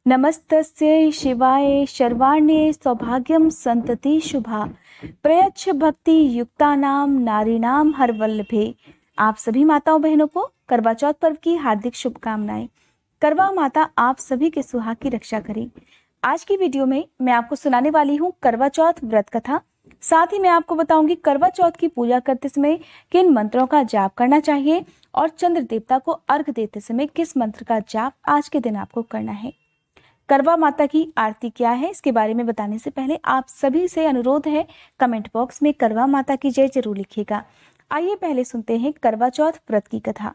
नमस्तस्यै शिवाय शर्वाण्ये सौभाग्यं संतति शुभा प्रयच्छ भक्ति युक्तानां नारीणाम हरवल्लभे। आप सभी माताओं बहनों को करवा चौथ पर्व की हार्दिक शुभकामनाएं। करवा माता आप सभी के सुहाग की रक्षा करें। आज की वीडियो में मैं आपको सुनाने वाली हूँ करवा चौथ व्रत कथा। साथ ही मैं आपको बताऊंगी करवा चौथ की पूजा करते समय किन मंत्रों का जाप करना चाहिए और चंद्र देवता को अर्घ देते समय किस मंत्र का जाप आज के दिन आपको करना है। करवा माता की आरती क्या है, इसके बारे में बताने से पहले आप सभी से अनुरोध है, कमेंट बॉक्स में करवा माता की जय जरूर लिखिएगा। आइए पहले सुनते हैं करवा चौथ व्रत की कथा।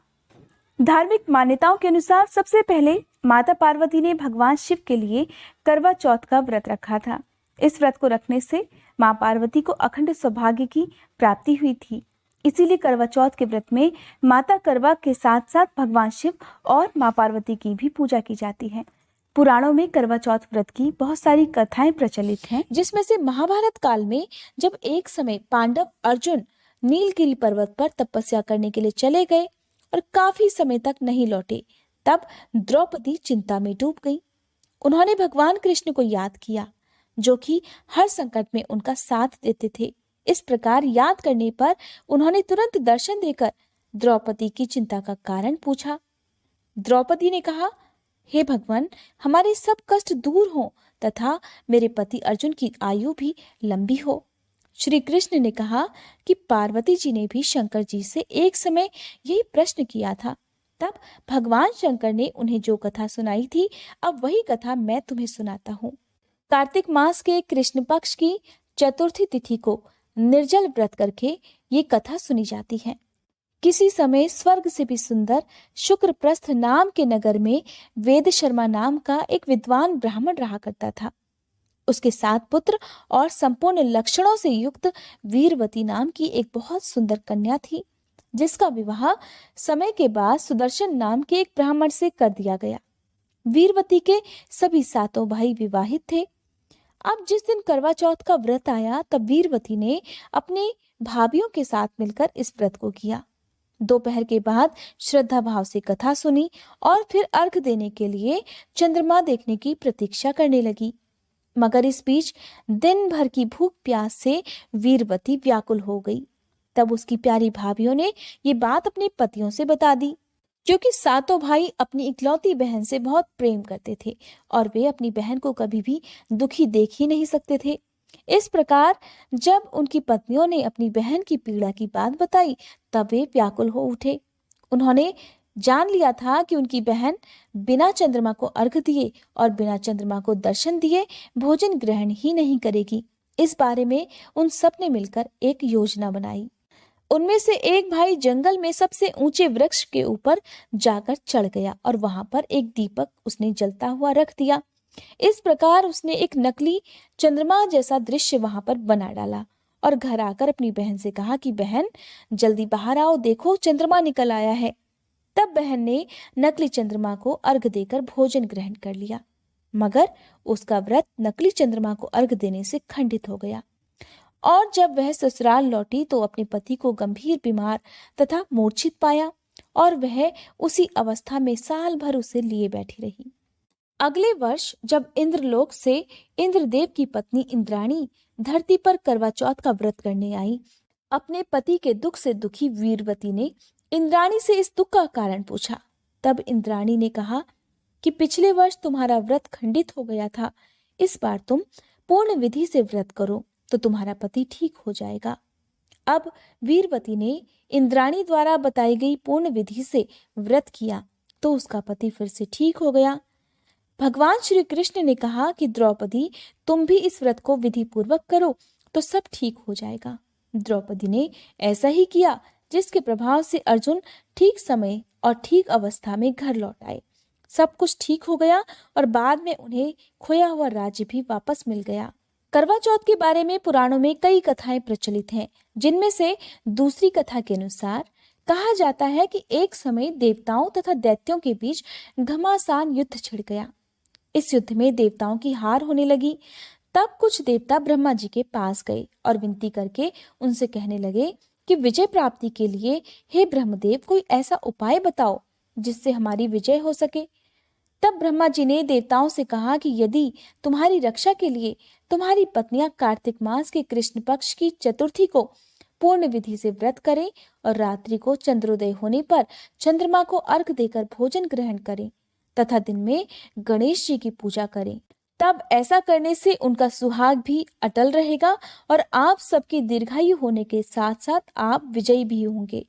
धार्मिक मान्यताओं के अनुसार सबसे पहले माता पार्वती ने भगवान शिव के लिए करवा चौथ का व्रत रखा था। इस व्रत को रखने से मां पार्वती को अखंड सौभाग्य की प्राप्ति हुई थी। इसीलिए करवा चौथ के व्रत में माता करवा के साथ साथ भगवान शिव और मां पार्वती की भी पूजा की जाती है। पुराणों में करवा चौथ व्रत की बहुत सारी कथाएं प्रचलित हैं, जिसमें से महाभारत काल में जब एक समय पांडव अर्जुन नीलगिरी पर्वत पर तपस्या करने के लिए चले गए और काफी समय तक नहीं लौटे, तब द्रौपदी चिंता में डूब गई। उन्होंने भगवान कृष्ण को याद किया, जो कि हर संकट में उनका साथ देते थे। इस प्रकार याद करने पर उन्होंने तुरंत दर्शन देकर द्रौपदी की चिंता का कारण पूछा। द्रौपदी ने कहा, हे भगवान, हमारे सब कष्ट दूर हो तथा मेरे पति अर्जुन की आयु भी लंबी हो। श्री कृष्ण ने कहा कि पार्वती जी ने भी शंकर जी से एक समय यही प्रश्न किया था। तब भगवान शंकर ने उन्हें जो कथा सुनाई थी, अब वही कथा मैं तुम्हें सुनाता हूँ। कार्तिक मास के कृष्ण पक्ष की चतुर्थी तिथि को निर्जल व्रत करके ये कथा सुनी जाती है। किसी समय स्वर्ग से भी सुंदर शुक्रप्रस्थ नाम के नगर में वेद शर्मा नाम का एक विद्वान ब्राह्मण रहा करता था। उसके 7 पुत्र और संपूर्ण लक्षणों से युक्त वीरवती नाम की एक बहुत सुंदर कन्या थी, जिसका विवाह समय के बाद सुदर्शन नाम के एक ब्राह्मण से कर दिया गया। वीरवती के सभी 7 भाई विवाहित थे। अब जिस दिन करवा चौथ का व्रत आया, तब वीरवती ने अपनी भाभियों के साथ मिलकर इस व्रत को किया। दोपहर के बाद श्रद्धा भाव से कथा सुनी और फिर अर्घ देने के लिए चंद्रमा देखने की प्रतीक्षा करने लगी। मगर इस बीच दिन भर की भूख प्यास से वीरवती व्याकुल हो गई। तब उसकी प्यारी भाभियों ने ये बात अपने पतियों से बता दी, क्योंकि 7 भाई अपनी इकलौती बहन से बहुत प्रेम करते थे और वे अपनी बहन को कभी भी दुखी देख ही नहीं सकते थे। इस प्रकार जब उनकी पत्नियों ने अपनी बहन की पीड़ा की बात बताई, तब वे व्याकुल हो उठे। उन्होंने जान लिया था कि उनकी बहन बिना चंद्रमा को अर्घ दिए और बिना चंद्रमा को दर्शन दिए भोजन ग्रहण ही नहीं करेगी। इस बारे में उन सब ने मिलकर एक योजना बनाई। उनमें से एक भाई जंगल में सबसे ऊंचे वृक्ष के ऊपर जाकर चढ़ गया और वहां पर एक दीपक उसने जलता हुआ रख दिया। इस प्रकार उसने एक नकली चंद्रमा जैसा दृश्य वहां पर बना डाला और घर आकर अपनी बहन से कहा कि बहन, जल्दी बाहर आओ, देखो चंद्रमा निकल आया है। तब बहन ने नकली चंद्रमा को अर्घ देकर भोजन ग्रहण कर लिया, मगर उसका व्रत नकली चंद्रमा को अर्घ देने से खंडित हो गया और जब वह ससुराल लौटी तो अपने पति को गंभीर बीमार तथा मूर्छित पाया और वह उसी अवस्था में साल भर उसे लिए बैठी रही। अगले वर्ष जब इंद्रलोक से इंद्रदेव की पत्नी इंद्राणी धरती पर करवा चौथ का व्रत करने आई, अपने पति के दुख से दुखी वीरवती ने इंद्राणी से इस दुख का कारण पूछा। तब इंद्राणी ने कहा कि पिछले वर्ष तुम्हारा व्रत खंडित हो गया था, इस बार तुम पूर्ण विधि से व्रत करो तो तुम्हारा पति ठीक हो जाएगा। अब वीरवती ने इंद्राणी द्वारा बताई गई पूर्ण विधि से व्रत किया तो उसका पति फिर से ठीक हो गया। भगवान श्री कृष्ण ने कहा कि द्रौपदी, तुम भी इस व्रत को विधि पूर्वक करो तो सब ठीक हो जाएगा। द्रौपदी ने ऐसा ही किया, जिसके प्रभाव से अर्जुन ठीक समय और ठीक अवस्था में घर लौट आए। सब कुछ ठीक हो गया और बाद में उन्हें खोया हुआ राज्य भी वापस मिल गया। करवा चौथ के बारे में पुराणों में कई कथाएं प्रचलित हैं, जिनमें से दूसरी कथा के अनुसार कहा जाता है कि एक समय देवताओं तथा दैत्यों के बीच घमासान युद्ध छिड़ गया। इस युद्ध में देवताओं की हार होने लगी। तब कुछ देवता ब्रह्मा जी के पास गए और विनती करके उनसे कहने लगे कि विजय प्राप्ति के लिए हे ब्रह्मदेव, कोई ऐसा उपाय बताओ जिससे हमारी विजय हो सके। तब ब्रह्मा जी ने देवताओं से कहा कि यदि तुम्हारी रक्षा के लिए तुम्हारी पत्नियां कार्तिक मास के कृष्ण पक्ष की चतुर्थी को पूर्ण विधि से व्रत करें और रात्रि को चंद्रोदय होने पर चंद्रमा को अर्घ देकर भोजन ग्रहण करें तथा दिन में गणेश जी की पूजा करें, तब ऐसा करने से उनका सुहाग भी अटल रहेगा और आप सबकी दीर्घायु होने के साथ साथ आप विजयी भी होंगे।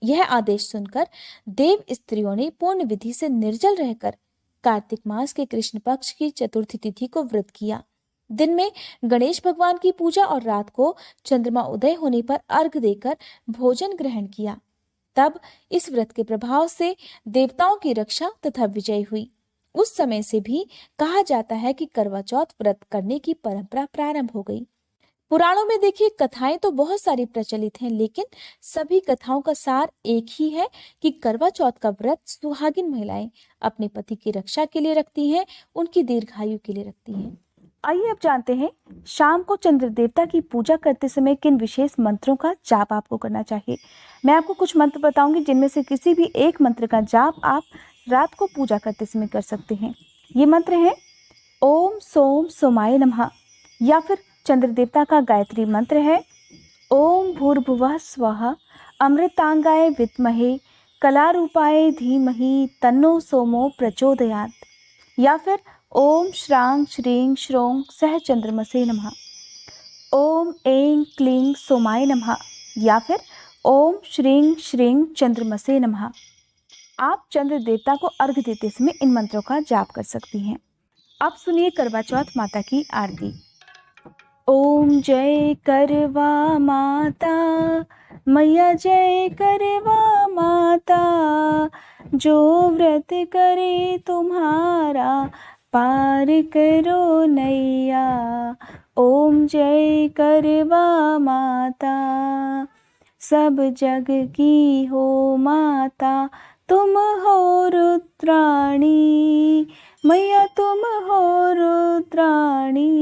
यह आदेश सुनकर देव स्त्रियों ने पूर्ण विधि से निर्जल रहकर कार्तिक मास के कृष्ण पक्ष की चतुर्थी तिथि को व्रत किया। दिन में गणेश भगवान की पूजा और रात को चंद्रमा उदय होने पर अर्घ देकर भोजन ग्रहण किया। तब इस व्रत के प्रभाव से देवताओं की रक्षा तथा विजय हुई। उस समय से भी कहा जाता है कि करवा चौथ व्रत करने की परंपरा प्रारंभ हो गई। पुराणों में देखिए कथाएं तो बहुत सारी प्रचलित हैं, लेकिन सभी कथाओं का सार एक ही है कि करवा चौथ का व्रत सुहागिन महिलाएं अपने पति की रक्षा के लिए रखती हैं, उनकी दीर्घायु के लिए रखती हैं। आइए अब जानते हैं शाम को चंद्र देवता की पूजा करते समय किन विशेष मंत्रों का जाप आपको करना चाहिए। मैं आपको कुछ मंत्र बताऊंगी जिनमें से किसी भी एक मंत्र का जाप आप रात को पूजा करते समय कर सकते हैं। ये मंत्र है ओम सोम सोमाय नमः, या फिर चंद्र देवता का गायत्री मंत्र है ओम भूर्भुवः स्वः अमृतांगाय विद्महे कलारूपाय धीमहि तन्नो सोमो प्रचोदयात्, या फिर ओम श्रांग श्रीं श्रों सह चंद्रमसे नमः, ओम ऐं क्लीं सोमाय नमः, या फिर ओम श्रीं श्रीं चंद्रमसे नमः। आप चंद्र देवता को अर्घ देते समय इन मंत्रों का जाप कर सकती हैं। अब सुनिए करवा चौथ माता की आरती। ओम जय करवा माता मैया, जय करवा माता, जो व्रत करे तुम्हारा पार करो नैया। ओम जय करवा माता, सब जग की हो माता, तुम हो रुद्राणी मैया, तुम हो रुद्राणी।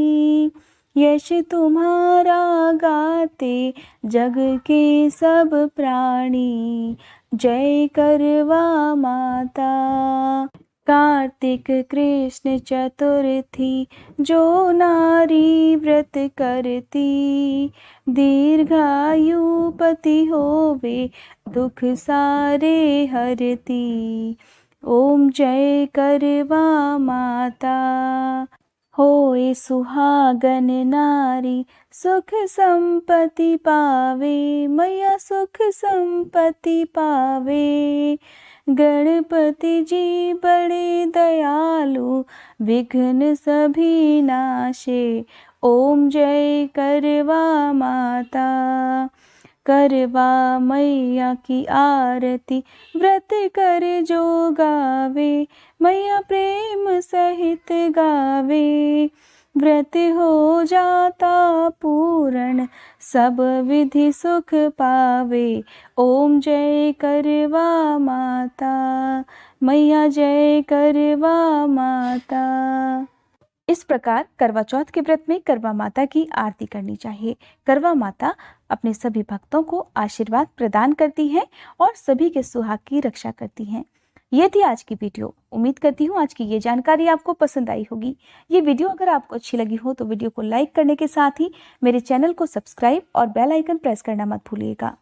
यश तुम्हारा गाते जग के सब प्राणी, जय करवा माता। कार्तिक कृष्ण चतुर्थी जो नारी व्रत करती, दीर्घायु पति होवे दुख सारे हरती। ओम जय करवा माता, होए सुहागन नारी सुख संपत्ति पावे मैया, सुख संपत्ति पावे। गणपति जी बड़े दयालु विघ्न सभी नाशे। ओम जय करवा माता, करवा मैया की आरती व्रत कर जो गावे मैया, प्रेम सहित गावे। व्रत हो जाता पूर्ण सब विधि सुख पावे। ओम जय करवा माता मैया, जय करवा माता। इस प्रकार करवा चौथ के व्रत में करवा माता की आरती करनी चाहिए। करवा माता अपने सभी भक्तों को आशीर्वाद प्रदान करती हैं और सभी के सुहाग की रक्षा करती हैं। ये थी आज की वीडियो। उम्मीद करती हूँ आज की ये जानकारी आपको पसंद आई होगी। ये वीडियो अगर आपको अच्छी लगी हो तो वीडियो को लाइक करने के साथ ही मेरे चैनल को सब्सक्राइब और बेल आइकन प्रेस करना मत भूलिएगा।